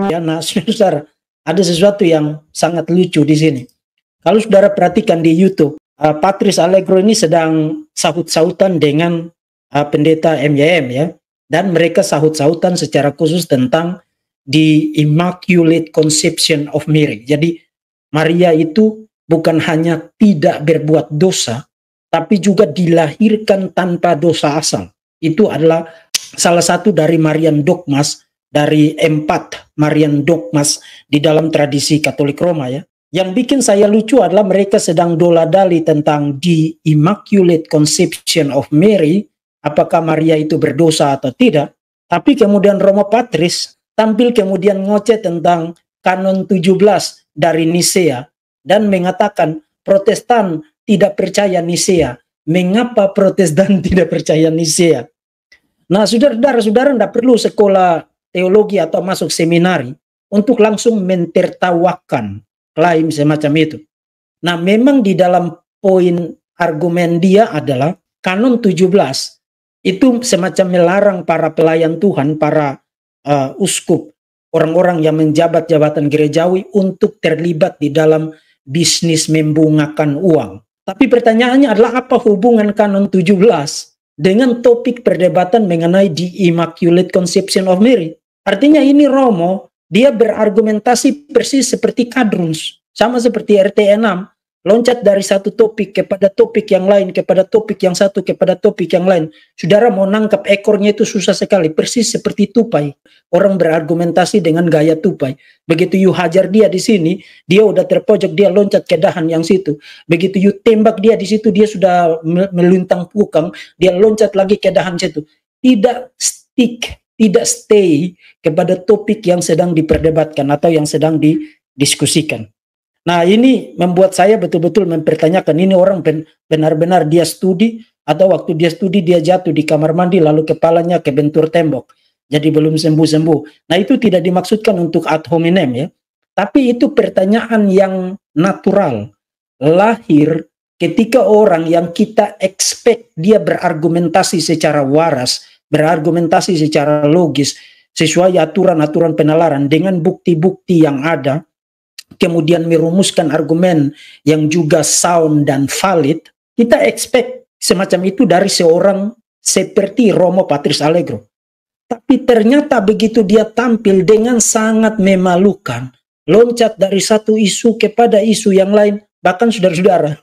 Ya, nah, saudara, ada sesuatu yang sangat lucu di sini. Kalau saudara perhatikan di YouTube, Patrice Allegro ini sedang sahut-sahutan dengan pendeta MYM ya, dan mereka sahut-sahutan secara khusus tentang the Immaculate Conception of Mary. Jadi Maria itu bukan hanya tidak berbuat dosa, tapi juga dilahirkan tanpa dosa asal. Itu adalah salah satu dari Marian dogmas, dari empat Marian dogmas di dalam tradisi Katolik Roma ya. Yang bikin saya lucu adalah mereka sedang dola-dali tentang the Immaculate Conception of Mary, apakah Maria itu berdosa atau tidak. Tapi kemudian Romo Patris tampil kemudian ngoceh tentang kanon 17 dari Nisea dan mengatakan Protestan tidak percaya Nisea. Mengapa Protestan tidak percaya Nisea? Nah, saudara-saudara tidak perlu sekolah teologi atau masuk seminari untuk langsung mentertawakan klaim semacam itu. Nah, memang di dalam poin argumen dia adalah kanon 17 itu semacam melarang para pelayan Tuhan, para uskup, orang-orang yang menjabat jabatan gerejawi untuk terlibat di dalam bisnis membungakan uang. Tapi pertanyaannya adalah apa hubungan kanon 17 dengan topik perdebatan mengenai the Immaculate Conception of Mary? Artinya ini Romo, dia berargumentasi persis seperti Kadruns, sama seperti RT6, loncat dari satu topik kepada topik yang lain, kepada topik yang satu, kepada topik yang lain. Saudara mau nangkap ekornya itu susah sekali, persis seperti tupai. Orang berargumentasi dengan gaya tupai. Begitu you hajar dia di sini, dia udah terpojok, dia loncat ke dahan yang situ. Begitu you tembak dia di situ, dia sudah melintang pukang, dia loncat lagi ke dahan situ. Tidak stick, tidak stay kepada topik yang sedang diperdebatkan atau yang sedang didiskusikan. Nah, ini membuat saya betul-betul mempertanyakan, ini orang benar-benar dia studi atau waktu dia studi dia jatuh di kamar mandi lalu kepalanya kebentur tembok. Jadi belum sembuh-sembuh. Nah, itu tidak dimaksudkan untuk ad hominem ya. Tapi itu pertanyaan yang natural. Lahir ketika orang yang kita expect dia berargumentasi secara waras, berargumentasi secara logis, sesuai aturan-aturan penalaran dengan bukti-bukti yang ada, kemudian merumuskan argumen yang juga sound dan valid, kita expect semacam itu dari seorang seperti Romo Patris Allegro. Tapi ternyata begitu dia tampil dengan sangat memalukan, loncat dari satu isu kepada isu yang lain, bahkan saudara-saudara,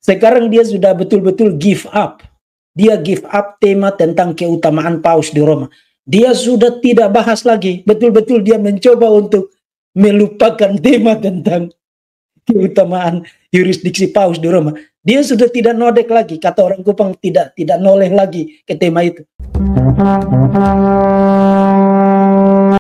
sekarang dia sudah betul-betul give up. Dia give up tema tentang keutamaan paus di Roma. Dia sudah tidak bahas lagi. Betul-betul dia mencoba untuk melupakan tema tentang keutamaan yurisdiksi paus di Roma. Dia sudah tidak nodek lagi. Kata orang Kupang, tidak noleh lagi ke tema itu.